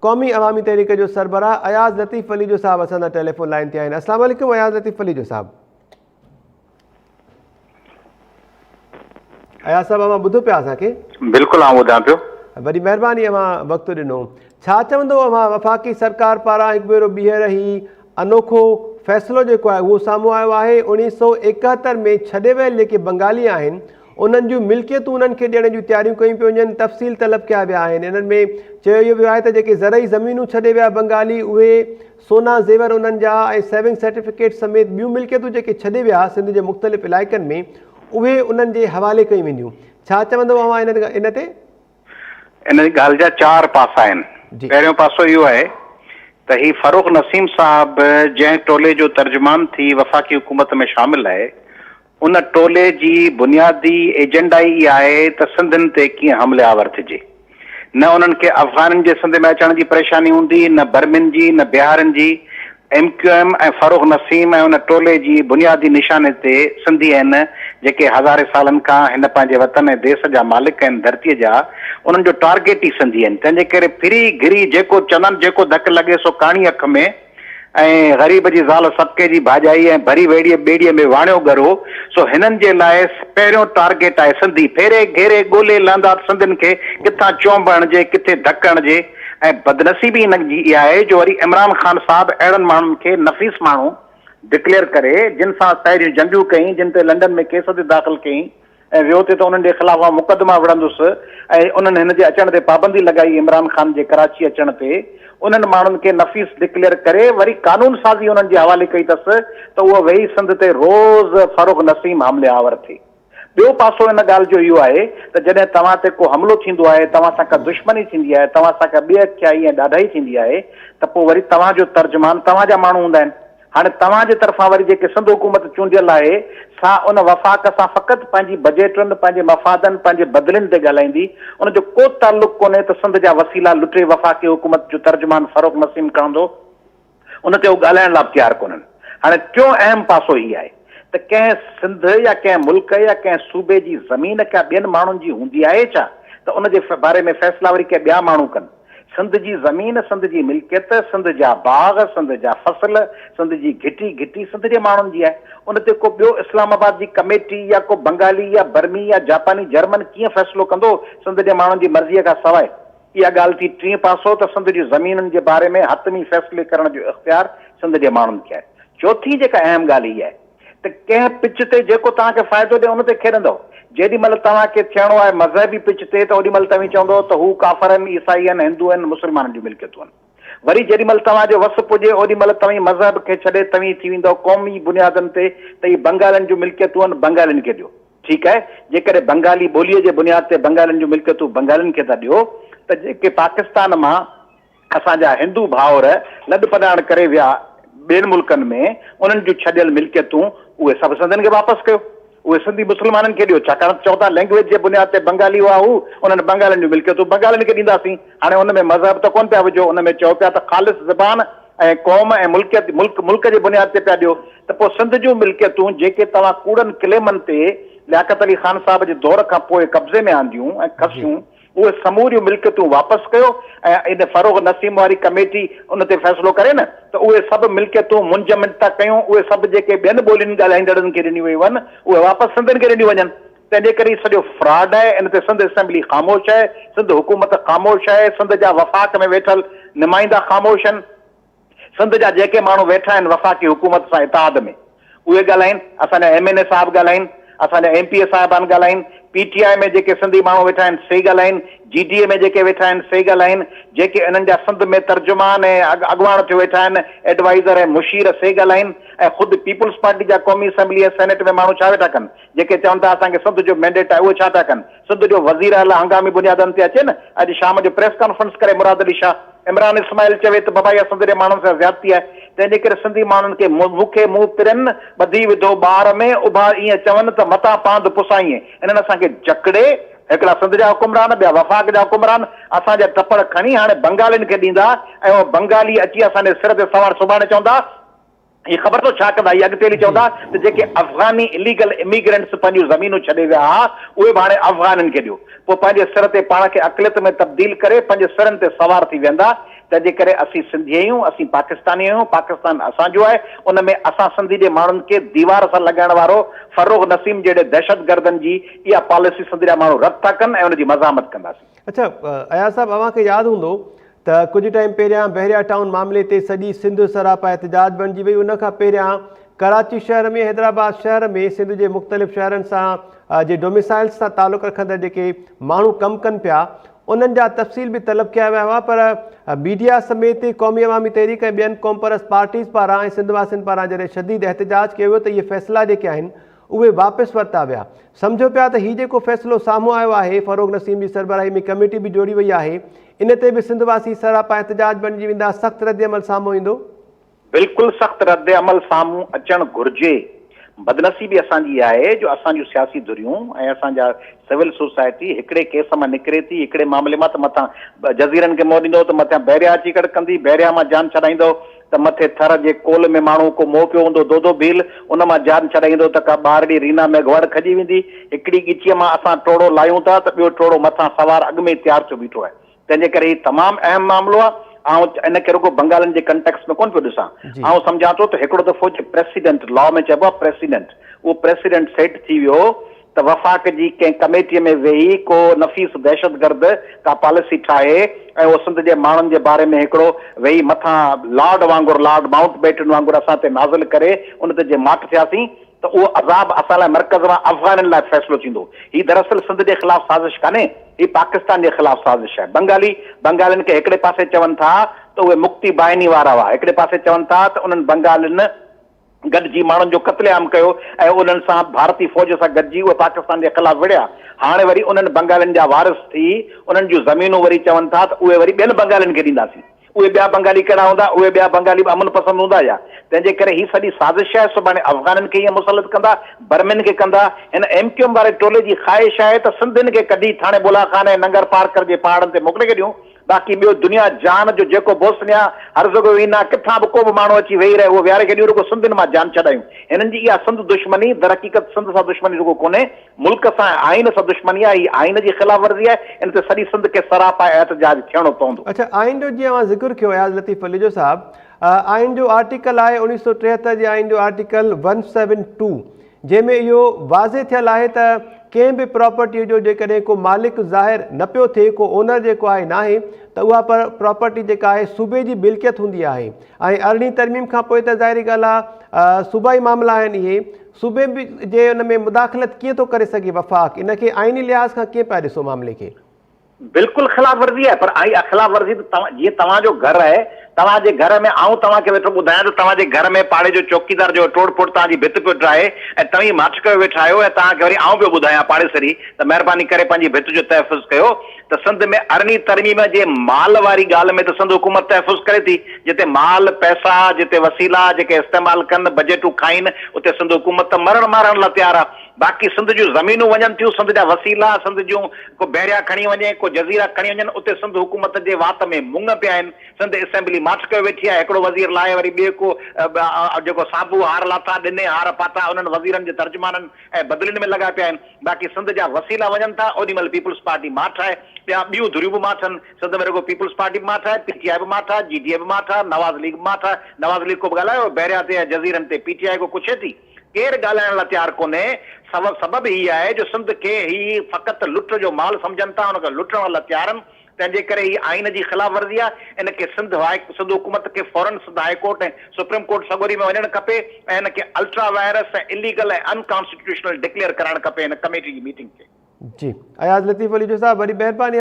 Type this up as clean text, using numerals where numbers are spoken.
قومی عوامی تحریک جو سربراہ अयाज लतीफ पलीjo साहब असां टेलीफोन लाइन ते आहिनि। अस्सलाम वालेकुम अयाज लतीफ पलीjo साहब। अयाज साहब अवां ॿुधो पिया असांखे? बिल्कुलु आउं ॿुधां पियो। वॾी महिरबानी अवां वक़्तु ॾिनो। छा चवंदो अवां वफ़ाक़ी सरकार पारां हिकु भेरो ॿीहर ही अनोखो फ़ैसिलो जेको आहे उहो साम्हूं आयो आहे? 1971 में छॾे वियल जेके बंगाली आहिनि उन्हनि जूं मिल्कियतूं उन्हनि खे ॾियण जूं तयारियूं कयूं पियूं वञनि, तफ़सील तलब कया विया आहिनि। इन्हनि में चयो वियो आहे त जेके ज़रई ज़मीनूं छॾे विया बंगाली उहे सोना ज़ेवर उन्हनि जा ऐं सेविंग सर्टिफिकेट समेत ॿियूं मिल्कियतूं जेके छॾे विया सिंध जे मुख़्तलिफ़ इलाइक़नि में उहे उन्हनि जे हवाले कयूं वेंदियूं। छा चवंदव अवां इन ते? इन ॻाल्हि जा चार पासा आहिनि। पहिरियों पासो इहो आहे त ही फरूख नसीम साहब जंहिं टोले जो तर्जुमान थी वफ़ाक़ी हुकूमत में शामिल आहे उन टोले जी बुनियादी एजेंडा ई आहे त सिंधियुनि ते कीअं हमले आवर थिए। न उन्हनि खे अफ़गाननि जे सिंध में अचण जी परेशानी हूंदी, न बर्मिन जी, न बिहारनि जी। MQM ऐं फरूख नसीम ऐं उन टोले जी बुनियादी निशाने ते सिंधी आहिनि जेके हज़ारे सालनि खां हिन पंहिंजे वतन ऐं देश जा मालिक आहिनि धरतीअ जा। उन्हनि जो टारगेट ई सिंधी आहिनि। तंहिंजे करे फिरी घिरी जेको चवनि जेको धकु लॻे सो काणी अख में ऐं ग़रीब जी ज़ाल सबके जी भाॼाई ऐं भरी ॿेड़ीअ में वाणियो गरो। सो हिननि जे लाइ पहिरियों टारगेट आहे सिंधी। फेरे घेरे ॻोल्हे लहंदा सिंधियुनि खे किथां चोंब हणिजे, किथे धकु हणिजे। ऐं बदनसीबी हिन जी इहा आहे जो वरी इमरान ख़ान साहब अहिड़नि माण्हुनि खे नफ़ीस माण्हू डिक्लेयर करे जिन सां पहिरियूं जंगियूं कई, जिन ते लंडन में केस ते दाख़िल कई ऐं वियो ते त उन्हनि जे ख़िलाफ़ मुक़दमा विढ़ंदुसि ऐं उन्हनि हिन जे अचण ते पाबंदी लॻाई इमरान ख़ान जे कराची अचण ते। उन्हनि माण्हुनि खे नफ़ीस डिक्लेयर करे वरी कानून साज़ी उन्हनि जे हवाले कई अथसि त उहो वेही सिंध ते रोज़ फरूख नसीम हमले आवर थिए। ॿियो पासो हिन ॻाल्हि जो इहो आहे त जॾहिं तव्हां ते को हमिलो थींदो आहे, तव्हां सां का दुश्मनी थींदी आहे, तव्हां सां का ॿेअख्याई ऐं ॾाढाई थींदी आहे त पोइ वरी तव्हांजो तर्जुमान तव्हांजा माण्हू हूंदा आहिनि। हाणे तव्हांजे तरफ़ां वरी जेके सिंध हुकूमत चूंडियल आहे सा उन वफ़ाक़ सां फ़क़ति पंहिंजी बजेटुनि, पंहिंजे मफ़ादनि, पंहिंजे बदिलनि ते ॻाल्हाईंदी। उनजो को ताल्लुक़ कोन्हे त सिंध जा वसीला लुटे वफ़ाक़ी हुकूमत जो तर्जुमान फरूख नसीम खणंदो। उन ते उहो ॻाल्हाइण लाइ तयार कोन्हनि। हाणे टियों अहम पासो ई आहे त कंहिं सिंध या कंहिं मुल्क या कंहिं सूबे जी ज़मीन का ॿियनि माण्हुनि जी हूंदी आहे छा त उनजे बारे में फ़ैसिला वरी कंहिं ॿिया माण्हू कनि। सिंध जी ज़मीन, सिंध जी मिल्कियत, सिंध जा बाग, सिंध जा फसल, सिंध जी घिटी सिंध जे माण्हुनि जी आहे। उन ते को ॿियो इस्लामाबाद जी कमेटी या को बंगाली या बर्मी या जापानी जर्मन कीअं फ़ैसिलो कंदो सिंध जे माण्हुनि जी मर्ज़ीअ खां सवाइ? इहा ॻाल्हि थी। टीं पासो त सिंध जी ज़मीननि जे बारे में हतमी फ़ैसिले करण जो इख़्तियार सिंध जे माण्हुनि खे आहे। चौथी जेका अहम ॻाल्हि इहा आहे त कंहिं पिच ते जेको तव्हांखे फ़ाइदो ॾिए उन ते खेॾंदव। जेॾी महिल तव्हांखे थियणो आहे मज़हबी पिच ते त ओॾी महिल तव्हां चवंदो त हू काफ़र आहिनि, ईसाई आहिनि, हिंदू आहिनि, मुस्लमाननि जूं मिल्कियतूं आहिनि। वरी जेॾी महिल तव्हांजो वस पुॼे ओॾी महिल तव्हां मज़हब खे छॾे तव्हीं थी वेंदव क़ौमी बुनियादनि ते त हीअ बंगालियुनि जूं मिल्कियतूं आहिनि, बंगालियुनि खे ॾियो। ठीकु आहे, जेकॾहिं बंगाली ॿोलीअ जे बुनियाद ते बंगालियुनि जूं मिल्कियतूं बंगालियुनि खे था ॾियो त जेके पाकिस्तान मां असांजा हिंदू भाउर लॾ पॾाण करे विया ॿियनि मुल्कनि में उन्हनि जूं छॾियल मिल्कियतूं उहे सभु सिंधियुनि खे वापसि कयो। उहे सिंधी मुस्लमाननि खे ॾियो। छाकाणि चओ था लैंग्वेज जे बुनियाद ते बंगाली हुआ हू, उन्हनि बंगालियुनि जूं मिल्कियतूं बंगालियुनि खे ॾींदासीं। हाणे हुन में मज़हब त कोन पिया विझो, हुन में चओ पिया त ख़ालिस ज़बान ऐं क़ौम ऐं मुल्कियत मुल्क जे बुनियाद ते पिया ॾियो। त पोइ सिंध जूं मिल्कियतूं जेके तव्हां कूड़नि क्लेमनि ते लियाकत अली ख़ान साहब जे दौर खां पोइ कब्ज़े में आंदियूं ऐं खसियूं उहे समूरियूं मिल्कियतूं वापसि कयो ऐं इन फरूख नसीम वारी कमेटी उन ते फ़ैसिलो करे न त उहे सभु मिल्कियतूं मुंजमद था कयूं। उहे सभु जेके ॿियनि ॿोलियुनि ॻाल्हाईंदड़नि खे ॾिनियूं वयूं आहिनि उहे वापसि सिंधियुनि खे ॾिनियूं वञनि। तंहिंजे करे सॼो फ्रॉड आहे। इन ते सिंध असेंबली ख़ामोश आहे, सिंध हुकूमत ख़ामोश आहे, सिंध जा वफ़ाक़ में वेठल नुमाइंदा ख़ामोश आहिनि। सिंध जा जेके माण्हू वेठा आहिनि वफ़ाक़ी हुकूमत सां इतिहाद में उहे ॻाल्हाइनि। असांजा MNA साहिब ॻाल्हाइनि, असांजा MPA साहिबान ॻाल्हाइनि, PTI में जेके सिंधी माण्हू वेठा आहिनि से ॻाल्हाइनि, GDA में जेके वेठा आहिनि से ॻाल्हाइनि, जेके इन्हनि जा सिंध में तर्जुमान ऐं अॻुवाण थियो वेठा आहिनि एडवाइज़र ऐं मुशीर से ॻाल्हाइनि ऐं ख़ुदि पीपुल्स पार्टी जा क़ौमी असेंबली ऐं सेनेट में माण्हू छा वेठा कनि जेके चवनि था असांखे सिंध जो मैंडेट आहे उहे छा था कनि? सिंध जो वज़ीर अला हंगामी बुनियादनि ते अचे न। अॼु शाम जो प्रेस कॉन्फ्रेंस करे मुराद अली शाह इमरान इस्माइल चवे त बाबा इहा सिंध जे माण्हुनि सां ज़्यादती आहे। तंहिंजे करे सिंधी माण्हुनि खे मूंखे मुंहुं पिरनि ॿधी विधो ॿार में उभा ईअं चवनि त मता पांद पुसाईं। इन्हनि असांखे जकड़े हिकिड़ा सिंध जा हुकुमरान ॿिया वफ़ाक़ जा हुकुमरान असांजा टपड़ खणी हाणे बंगालियुनि खे ॾींदा ऐं उहो बंगाली अची असांजे सिर ते सवार सुभाणे चवंदा ये ख़बर तो छा कंदा? अॻिते हली चवंदा त जेके अफ़गानी इलीगल इमिग्रेंट्स पंहिंजूं ज़मीनूं छॾे विया हुआ उहे बि हाणे अफ़गाननि खे ॾियो। पोइ पंहिंजे सिर ते पाण खे अक़लियत में तब्दील करे पंहिंजे सिरनि ते सवार थी वेंदा। तंहिंजे करे असीं सिंधी आहियूं, असीं पाकिस्तानी आहियूं, पाकिस्तान असांजो आहे। उन में असां सिंधी जे माण्हुनि खे दीवार सां लॻाइण वारो फरूख नसीम जहिड़े दहशतगर्दनि जी इहा पॉलिसी सिंधी जा माण्हू रद्द था कनि ऐं उनजी मज़ामत कंदासीं। अच्छा अयाज़ साहब, अव्हांखे यादि हूंदो त कुझु टाइम पहिरियां बहरिया टाउन मामले ते सॼी सिंध सरापा एहतजाज बणिजी वई। उन खां पहिरियां कराची शहर में, हैदराबाद शहर में, सिंध जे मुख़्तलिफ़ शहरनि सां जे डोमिसाइल्स सां तालुक़ रखंदड़ जेके माण्हू कमु कनि पिया उन्हनि जा तफ़सील बि तलब कया विया हुआ, पर मीडिया समेत क़ौमी अवामी तहरीक ऐं ॿियनि क़ौमपरस्त पार्टीज़ पारां ऐं सिंध वासियुनि पारां जॾहिं शदीद एहतजाज कयो वियो त इहे फ़ैसिला जेके आहिनि उहे वापसि वरिता विया। सम्झो पिया त हीउ जेको फ़ैसिलो साम्हूं आयो आहे, फ़रूख नसीम जी सरबराही में कमेटी बि जोड़ी वई आहे, इन ते बि सिंध वासी सरापा एहतजाज बणिजी वेंदा, सख़्तु रद्द अमल साम्हूं ईंदो? बिल्कुलु सख़्तु रद्द अमल साम्हूं अचणु घुरिजे। बदनसीबी असांजी आहे जो असांजूं सियासी धुरियूं ऐं असांजा सिविल सोसाइटी हिकिड़े केस मां निकिरे थी, हिकिड़े मामले मां त मथां जज़ीरनि खे मोह ॾींदो त मथां बहरिया अची कंदी, बहरिया मां जान छॾाईंदो त मथे थर जे कोल में माण्हू को मोह पियो हूंदो दो भील, उन मां जान छॾाईंदो त का ॿारड़ी रीना में घुड़ खजी वेंदी। हिकिड़ी ॻिचीअ मां असां टोड़ो लायूं था त ॿियो टोड़ो मथां सवार अॻु में तयारु थियो बीठो आहे। तंहिंजे करे हीउ तमामु अहम मामिलो आहे। इन खे रुगो बंगालनि जे कंटेक्स्ट में कोन पियो ॾिसां, आउं सम्झां थो त हिकिड़ो दफ़ो प्रेसिडेंट, लॉ में चइबो आहे प्रेसिडेंट, उहो प्रेसिडेंट सेट थी वियो त वफ़ाक़ जी कंहिं कमेटीअ में वेही को नफ़ीस दहशतगर्द का पॉलिसी ठाहे ऐं उहो सिंध जे माण्हुनि जे बारे में हिकिड़ो वेही मथां लॉर्ड वांगुरु, लॉर्ड माउंट बेटन वांगुरु असां ते नाज़िल करे उन ते जे माठ थियासीं त उहो अज़ाब असां लाइ मर्कज़ मां अफ़गाननि लाइ फ़ैसिलो थींदो। हीउ दरअसल सिंध जे ख़िलाफ़ साज़िश कान्हे, हीउ पाकिस्तान जे ख़िलाफ़ साज़िश आहे। बंगालियुनि खे हिकिड़े पासे चवनि था त उहे मुक्ति बाहिनी वारा हुआ, हिकिड़े पासे चवनि था त उन्हनि बंगालियुनि गॾिजी माण्हुनि जो क़त्लेआम कयो ऐं उन्हनि सां भारतीय फ़ौज सां गॾिजी उहे पाकिस्तान जे ख़िलाफ़ विढ़िया। हाणे वरी उन्हनि बंगालियुनि जा वारिस थी उन्हनि जूं ज़मीनूं वरी चवनि था त उहे वरी ॿियनि बंगालियुनि खे ॾींदासीं। उहे ॿिया बंगाली कहिड़ा हूंदा? उहे ॿिया बंगाली बि अमन पसंदि हूंदा या? तंहिंजे करे हीअ सॼी साज़िश आहे। सुभाणे अफ़गाननि खे ईअं मुसलत कंदा, बर्मिन खे कंदा। हिन एमक्यूएम वारे टोले जी ख़्वाहिश आहे त सिंधियुनि खे कढी थाणे बुलाखान ऐं नंगर पार्कर जे पहाड़नि ते मोकिले ॾियूं, बाक़ी ॿियो दुनिया जान जो जेको बोस्निया हर्ज़गोविना किथां बि को बि माण्हू अची वेही रहे उहो विहारे खे ॾियूं, रुगो सिंधियुनि मां जान छॾायूं। हिननि जी इहा सिंध दुश्मनी दर हक़ीक़त सिंध सां दुश्मनी रुगो कोन्हे, मुल्क सां आइन सां दुश्मनी आहे। हीअ आइन जी ख़िलाफ़ वर्ज़ी आहे, इन ते सॼी सिंध खे सरापा एहतजाज थियणो पवंदो। अच्छा, आइन जो जीअं ज़िक्र कयो अयाज़ लतीफ़ पलेजो साहब, आइन जो आर्टिकल आहे 1973 जे आइन जो आर्टिकल 172, जंहिंमें इहो वाज़े थियल आहे त कंहिं बि प्रॉपर्टी जो जेकॾहिं को मालिक ज़ाहिर न पियो थिए, को ओनर जेको आहे नाहे, त उहा प्रॉपर्टी जेका आहे सूबे जी मिल्कियत हूंदी आहे। ऐं 18वीं तरमीम खां पोइ त ज़ाहिरी ॻाल्हि आहे सूबाई मामला आहिनि, इहे सूबे बि जे हुन में मुदाख़लत कीअं थो करे सघे वफ़ाक़, इन खे आइनी लिहाज़ खां कीअं पिया ॾिसो मामले खे? बिल्कुलु ख़िलाफ़ वर्ज़ी आहे, पर ख़िलाफ़ वर्ज़ी त जीअं तव्हांजो घर आहे, तव्हांजे घर में आउं तव्हांखे वेठो ॿुधायां त तव्हांजे घर में पाड़े जो चौकीदार जो टोड़ फोड़ तव्हांजी भित पियो ठाहे ऐं तव्हीं माठ कयो वेठा आहियो ऐं तव्हांखे वरी आउं पियो ॿुधायां पाड़ेसरी त महिरबानी करे पंहिंजी भित जो तहफ़ुज़ कयो। त सिंध में 18वीं तरमीम जे माल वारी ॻाल्हि में त सिंध हुकूमत तहफ़ुज़ करे थी। जिते माल पैसा, जिते वसीला जेके इस्तेमालु कनि, बजटूं खाइनि, उते सिंध हुकूमत त मरण मारण लाइ तयारु आहे। बाक़ी सिंध जूं ज़मीनूं वञनि थियूं, सिंध जा वसीला, सिंध जूं को बहरिया खणी वञे, को जज़ीरा खणी वञनि, उते सिंध हुकूमत जे वात में मुंग पिया आहिनि। सिंध असेंबली माठ कयो वेठी आहे, हिकिड़ो वज़ीर लाहे वरी ॿिए को जेको साबू हार लाथा, ॾिने हार पाता, उन्हनि वज़ीरनि जे तर्जुमाननि ऐं बदिलियुनि में लॻा पिया आहिनि। बाक़ी सिंध जा वसीला वञनि था, ओॾीमहिल पीपुल्स पार्टी माठ आहे, ॿिया ॿियूं धुरियूं बि माठनि। सिंध में रुगो पीपुल्स पार्टी बि माठ आहे, पीटीआई बि माठ आहे, जीडीए बि माठ आहे, नवाज़ लीग बि माठ आहे। नवाज़ लीग को बि ॻाल्हायो बहरिया ते ऐं जज़ीरनि ते पीटीआई को कुझु थी, केरु ॻाल्हाइण लाइ तयारु कोन्हे। सबबु हीअ आहे जो सिंध खे ही फ़क़ति लुट जो माल सम्झनि था, हुनखे लुटण लाइ तयारु आहिनि। तंहिंजे करे ही आइन जी ख़िलाफ़ वर्ज़ी आहे। इन खे सिंध हुकूमत खे फौरन सिंध हाई कोर्ट ऐं सुप्रीम कोर्ट सगोरी में वञणु खपे ऐं इन खे अल्ट्रा वायरस ऐं इलीगल ऐं अनकॉन्स्टिट्यूशनल डिक्लेयर करणु खपे इन कमेटी जी मीटिंग खे। जी, अयाज़ लतीफ़ पलीजो साहब, वॾी महिरबानी।